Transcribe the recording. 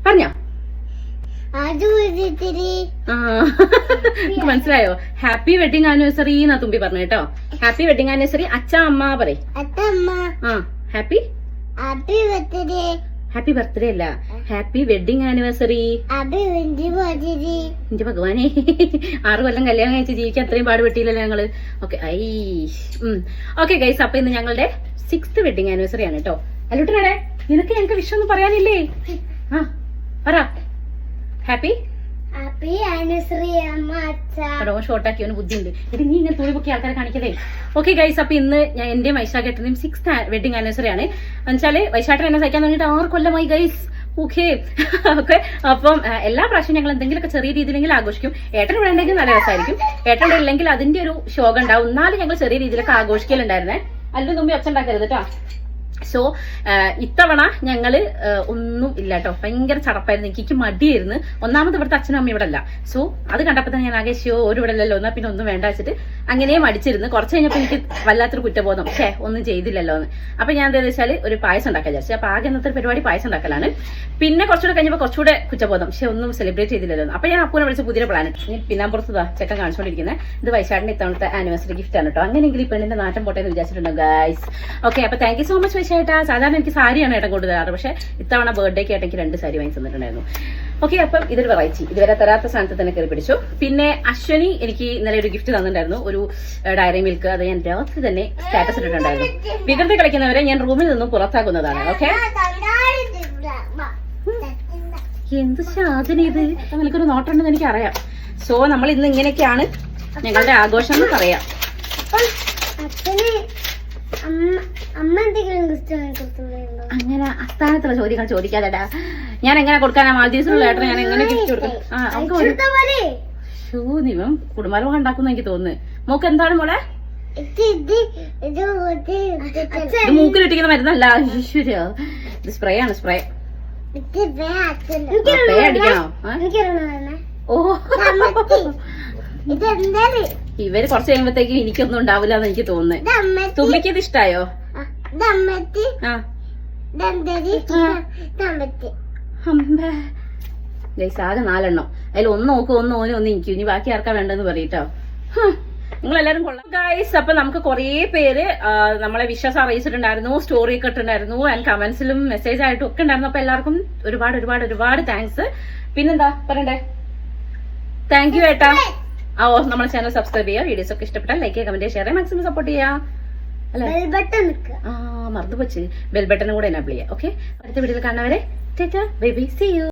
പറഞ്ഞോ? മനസ്സിലായോ? Happy wedding anniversary എന്നാ തുമ്പി പറഞ്ഞു കേട്ടോ. Happy wedding anniversary. അച്ഛ അമ്മ പറയും. ഹാപ്പി ഹാപ്പി ബർത്ത്ഡേ അല്ല, ഹാപ്പി വെഡിങ് ആനിവേഴ്സറി. എന്റെ ഭഗവാനെ, 6 കൊല്ലം കല്യാണം കഴിച്ച് ജീവിക്കാൻ അത്രയും പാടുപെട്ടില്ലല്ലോ ഞങ്ങള്. ഓക്കെ ഗൈസ്, അപ്പൊ ഇന്ന് ഞങ്ങളുടെ 6th വെഡിങ് ആനിവേഴ്സറി ആണ് കേട്ടോ. അല്ലുട്ടനാടെ, നിനക്ക് ഞങ്ങൾക്ക് വിഷയം ഒന്നും പറയാനില്ലേ? പറ. ഹാപ്പി ഷോർട്ടാക്കി അവന് ബുദ്ധിയുണ്ട്. ഇത് നീ ഇങ്ങനെ തുണി പൊക്കി ആൾക്കാരെ കാണിക്കതേ. ഓക്കെ ഗൈസ്, അപ്പൊ ഇന്ന് ഞാൻ എന്റെയും വൈശാഖേട്ടന്റെയും 6th വെഡിങ് ആനിവേഴ്സറി ആണ്. എന്നുവെച്ചാല് വൈശാഖേട്ടൻ എന്നെ സഹിക്കാൻ തുടങ്ങിയിട്ട് 6 കൊല്ലമായി ഗൈസ്. ഓക്കെ അപ്പം എല്ലാ പ്രാവശ്യവും ഞങ്ങൾ എന്തെങ്കിലുമൊക്കെ ചെറിയ രീതിയിലെങ്കിലും ആഘോഷിക്കും. ഏട്ടൻ ഇവിടെ ഉണ്ടെങ്കിൽ നല്ല രസമായിരിക്കും. ഏട്ടൻ ഇവിടെ ഇല്ലെങ്കിൽ അതിന്റെ ഒരു ശോകം ഉണ്ടാവും. എന്നാലും ഞങ്ങൾ ചെറിയ രീതിയിലൊക്കെ ആഘോഷിക്കലുണ്ടായിരുന്നേ. അല്ലും തുമ്പി ഒച്ച ഉണ്ടാക്കരുത് കേട്ടോ. സോ ഇത്തവണ ഞങ്ങള് ഒന്നും ഇല്ല കേട്ടോ. ഭയങ്കര ചടപ്പായിരുന്നു. എനിക്ക് മടിയായിരുന്നു. ഒന്നാമത് ഇവിടുത്തെ അച്ഛനും അമ്മയും ഇവിടെ അല്ല. സോ അത് കണ്ടപ്പോ തന്നെ ഞാൻ ആകെ ഒരു ഇവിടെ അല്ലല്ലോ, എന്നാ പിന്നെ ഒന്നും വേണ്ട വെച്ചിട്ട് അങ്ങനെ മടിച്ചിരുന്നു. കുറച്ച് കഴിഞ്ഞപ്പോ എനിക്ക് വല്ലാത്തൊരു കുറ്റബോധം, ഒന്നും ചെയ്തില്ലല്ലോ എന്ന്. അപ്പൊ ഞാൻ എന്താ വെച്ചാൽ ഒരു പായസം ഉണ്ടാക്കാൻ വിചാരിച്ചു. അപ്പൊ ആകെ ഇന്നത്തെ പരിപാടി പായസം ഉണ്ടാക്കലാണ്. പിന്നെ കുറച്ചുകൂടെ കഴിഞ്ഞപ്പോ കുറച്ചുകൂടെ കുറ്റബോധം, ഒന്നും സെലിബ്രേറ്റ് ചെയ്തില്ലല്ലോ. അപ്പൊ ഞാൻ അപ്പൂനെ വിളിച്ച പുതിയ പ്ലാൻ. പിന്നാമ്പുറത്ത് ചെക്കൻ കാണിച്ചുകൊണ്ടിരിക്കുന്നത്. ഇത് വൈശാഖിന്റെ ഇത്തവണത്തെ ആനിവേഴ്സറി ഗിഫ്റ്റ് ആണ് കേട്ടോ. അങ്ങനെയെങ്കിൽ ഈ പെണ്ണിന്റെ നാട്ടം പോട്ടെ എന്ന് വിചാരിച്ചിട്ടുണ്ടോ ഗൈസ്. ഓക്കെ, അപ്പൊ താങ്ക് യു സോ മച്ച് വൈശാഖേട്ടാ. സാധാരണ എനിക്ക് സാരിയാണ് ഏട്ടൻ കൊണ്ട് തരാറ്. പക്ഷെ ഇത്തവണ ബർത്ത്ഡേക്ക് ഏട്ടൻ 2 സാരി വാങ്ങി തന്നിട്ടുണ്ടായിരുന്നു. ഓക്കെ, അപ്പം ഇതൊരു വെറൈറ്റി. ഇതുവരെ തരാത്ത സ്ഥാനത്ത് തന്നെ കയറി പിടിച്ചു. പിന്നെ അശ്വനി എനിക്ക് ഇന്നലെ ഒരു ഗിഫ്റ്റ് തന്നിട്ടുണ്ടായിരുന്നു, ഒരു ഡയറി മിൽക്ക്. അത് ഞാൻ രാത്രി തന്നെ സ്റ്റാറ്റസ് ഇട്ടിട്ടുണ്ടായിരുന്നു. വികൃതി കളിക്കുന്നവരെ ഞാൻ റൂമിൽ നിന്നും പുറത്താക്കുന്നതാണ്. ഓക്കെ, എന്ത് സാധന ഇത്? നിങ്ങൾക്കൊരു നോട്ടുണ്ടെന്ന് എനിക്ക് അറിയാം. സോ നമ്മൾ ഇന്ന് ഇങ്ങനെയൊക്കെയാണ് ഞങ്ങളുടെ ആഘോഷം എന്ന് പറയാം. അങ്ങനെ അസ്ഥാനത്തുള്ള ചോദ്യങ്ങൾ ചോദിക്കാതെടാ. ഞാൻ എങ്ങനെ കൊടുക്കാനാ? മാൽദീവ്സിലുള്ള ഏട്ടന് ഞാൻ എങ്ങനെ ഗിഫ്റ്റ് കൊടുക്കും? നിവം കുടുംബാലോകം ഉണ്ടാക്കുന്ന എനിക്ക് തോന്നുന്നു. മോക്ക് എന്താണ് മോളെ? ഇത് മൂക്കിലിട്ടിക്കുന്ന മരുന്നല്ല, ഈശ്വര. ഇത് സ്പ്രേ ആണ്. സ്പ്രേ അടിക്കണോ? ഓ, ഇവര് കുറച്ച് കഴിയുമ്പോഴത്തേക്കും എനിക്കൊന്നും ഉണ്ടാവില്ല എന്ന് എനിക്ക് തോന്നുന്നത്. തുമ്പിക്ക് ഇത് ഇഷ്ടായോ? ആകെ 4 എണ്ണം. അതിൽ ഒന്ന് നോക്കും, ഒന്ന് ഓനും, ഒന്ന് എനിക്കും. ഇനി ബാക്കി ആർക്കാ വേണ്ടെന്ന് പറയട്ടോ. നിങ്ങളെല്ലാരും കൊള്ളാം ഗൈസ്. അപ്പൊ നമുക്ക് കുറെ പേര് നമ്മളെ വിശ്വാസം അറിയിച്ചിട്ടുണ്ടായിരുന്നു, സ്റ്റോറി ഒക്കെ ഇട്ടുണ്ടായിരുന്നു, ആൻഡ് കമന്റ്സിലും മെസ്സേജ് ആയിട്ടും ഒക്കെ ഉണ്ടായിരുന്നു. അപ്പൊ എല്ലാവർക്കും ഒരുപാട് താങ്ക്സ്. പിന്നെന്താ പറയണ്ടേ? താങ്ക് യു ഏട്ടാ. നമ്മുടെ ചാനൽ സബ്സ്ക്രൈബ് ചെയ്യുക. വീഡിയോസ് ഒക്കെ ഇഷ്ടപ്പെട്ടാൽ ലൈക്ക് ചെയ്യുക, കമന്റ് ചെയ്യുക, ഷെയർ ചെയ്യുക, മാക്സിമം സപ്പോർട്ട് ചെയ്യുക. അല്ലെ മറന്നു വെച്ച് ബെൽ ബട്ടനും കൂടെ എനേബിൾ ചെയ്യുക. ഓക്കെ, അടുത്ത വീഡിയോയിൽ കാണുന്നവരെ take care, bye bye, see U.